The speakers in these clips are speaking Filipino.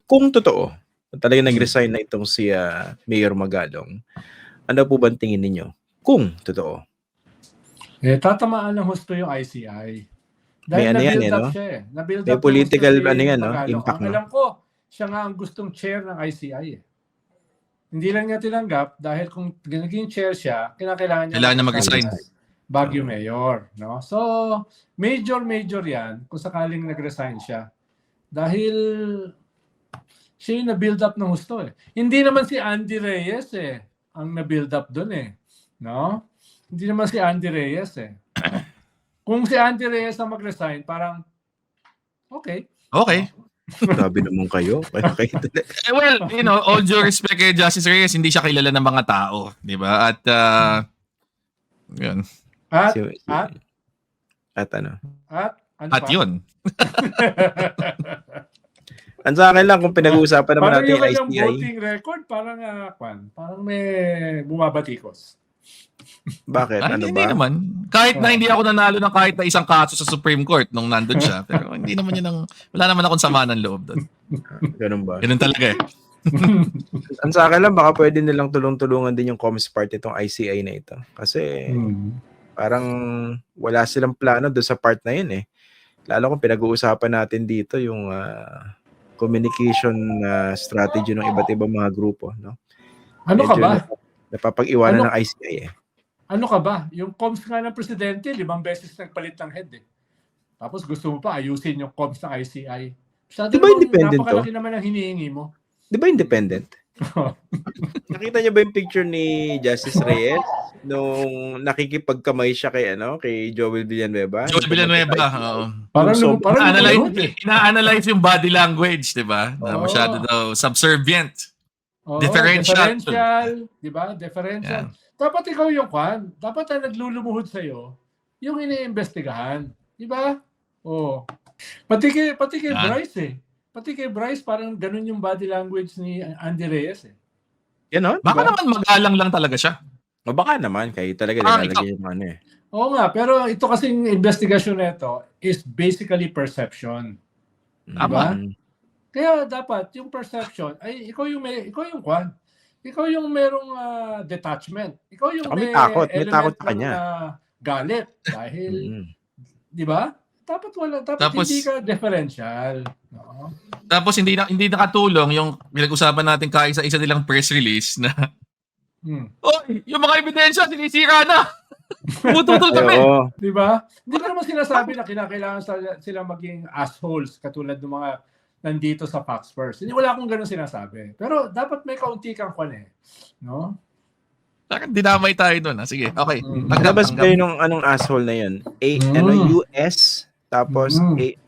Kung totoo, talagang nag-resign na itong si Mayor Magalong, ano po bang tingin ninyo? Kung totoo. Tatamaan ng husto yung ICI. May Dahil ano yan na-build up no? siya eh. Na-build May up ng husto political si ano yan no? Magalong. Impact Ang no? alam ko, siya nga ang gustong chair ng ICI eh. Hindi lang niya tinanggap dahil kung naging chair siya, kailangan niya mag-resign. Baguio Mayor. No? So, major yan kung sakaling nag-resign siya. Dahil siya yung na-build up ng husto eh. Hindi naman si Andy Reyes eh ang na-build up doon eh. No? Hindi naman si Andy Reyes eh. Kung si Andy Reyes ang mag-resign, parang okay. Okay. Grabe naman kayo. Well, you know, all due respect kay Justice Reyes, hindi siya kilala ng mga tao, di ba? At yun. At ano? At yun. Ang sa akin lang kung pinag-uusapan naman natin yung ICI. ICI. Voting record, parang may bumabatikos. Bakit? Ay, ano hindi ba? naman. Kahit na hindi ako nanalo ng kahit na isang kaso sa Supreme Court nung nandun siya. Pero hindi naman yun wala naman akong sama ng loob doon. Ganun ba? Ganun talaga eh. Ang sa akin lang, baka pwede nilang tulong-tulungan din yung Comms Part itong ICI na ito. Kasi parang wala silang plano doon sa part na yun eh. Lalo kung pinag-uusapan natin dito yung communication strategy ng iba't ibang mga grupo. No? Ano ka ba? Napapag-iwanan ng ICI eh. Ano ka ba? Yung comms nga ng presidente, 5 beses nagpalit ng head eh. Tapos gusto mo pa ayusin yung comms ng ICI. Di ba independent to? Napakalaki naman ang hinihingi mo. Di ba independent? Nakita niyo ba yung picture ni Justice Reyes nung nakikipagkamay siya kay Joel Villanueva? Joel Villanueva, oo. Parang ina-analyze yung body language, di ba? Na masyado daw subservient. Differential. Di ba? Differential. Yeah. Dapat ikaw yung dapat ang naglulumuhod sa'yo, yung iniimbestigahan. Di ba? Oh. Pati kay Bryce eh. Pati kay Bryce, parang ganun yung body language ni Andy Reyes eh. Ganon? Baka naman magalang lang talaga siya. O baka naman, kayo talaga nilalagay yung eh. Oo nga, pero ito kasing investigasyon nito is basically perception. Diba? Kaya dapat yung perception ay ikaw yung merong detachment. Ikaw yung may takot sa kanya. Galit dahil 'di ba? Dapat hindi ka differential. No? Tapos hindi nakatulong yung pinag-usapan natin kaisa-isa nilang press release na Oy, yung mga ebidensya sinisira na. Pututol kami. Di ba? Hindi ko naman sinasabi na kinakailangan sila maging assholes katulad ng mga nandito sa Fox First. Wala akong ganun sinasabi. Pero dapat may kaunti kang no? Bakit dinamay tayo doon? Sige, okay. Naglabas kayo nung anong asshole na yun? US, tapos HULE,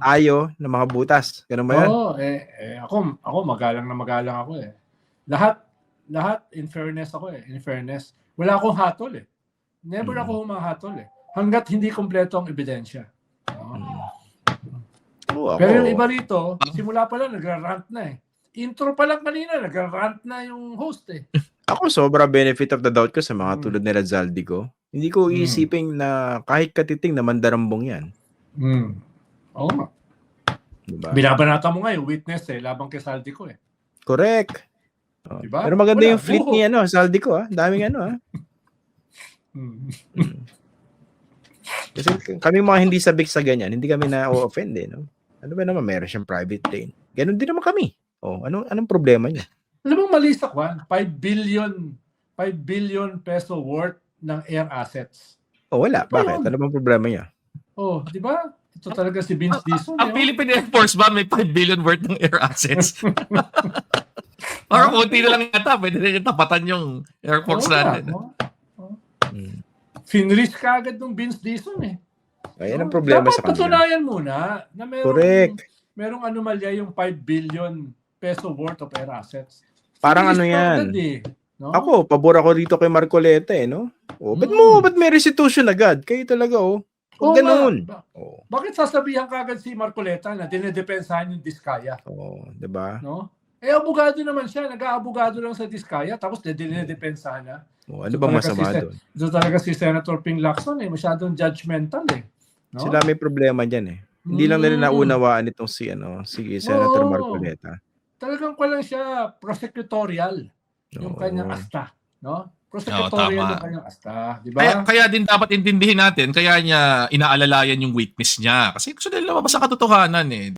ayo ng mga butas. Ganun ba yan? Ako magalang ako eh. Lahat in fairness ako eh. In fairness. Wala akong hatol eh. Never ako humahatol eh. Hanggat hindi kompleto ang ebidensya. Pero yung iba rito, simula pa lang nagra-rant na eh. Intro pa lang kanina, nagra-rant na yung host eh. Ako sobra benefit of the doubt ko sa mga tulad nila Zaldico. Hindi ko iisipin na kahit katiting na mandarambong yan. Oo nga. Diba? Binabanata mo nga yung witness eh, labang kay Zaldico eh. Correct. Diba? Pero maganda yung fleet ni Zaldico daming Kasi kami mga hindi sabik sa ganyan, hindi kami na-offend eh. No? Ano ba naman, meron siyang private plane. Ganon din naman kami. Anong problema niya? Alam mo, mali sa 5 billion peso worth ng air assets. Wala. Bakit? Ano bang problema niya? Di ba? Ito talaga si Vince Dizon. Ang Philippine Air Force ba may 5 billion worth ng air assets? Parang konti na lang yata. Pwede na tapatan yung Air Force natin. Finrish ka agad ng Vince Dizon eh. Ayan ang problema sa kanila. Dapat patunayan muna na merong anomalya yung 5 billion peso worth of air assets. Parang yan. No? Ako, pabor ako rito kay Marcoleta no? Ba't may restitution agad? Kayo talaga ganun. Bakit sasabihan ka agad si Marcoleta na dinedepensahan yung Diskaya? Diba? No? Abogado naman siya. Nag-aabogado lang sa Diskaya tapos dinedepensahan na. Ano bang masama doon? Ito talaga si Senator Ping Lacson masyadong judgmental eh. No? Sila may problema dyan eh. Hindi lang nila naunawaan itong si Senator Oo. Marcoleta. Talagang lang siya prosecutorial yung kanyang asta, no? Prosecutorial yung kanyang asta, di ba? Kaya din dapat intindihin natin, kaya niya inaalalayan yung weakness niya. Kasi gusto nila lumabas ang katotohanan eh.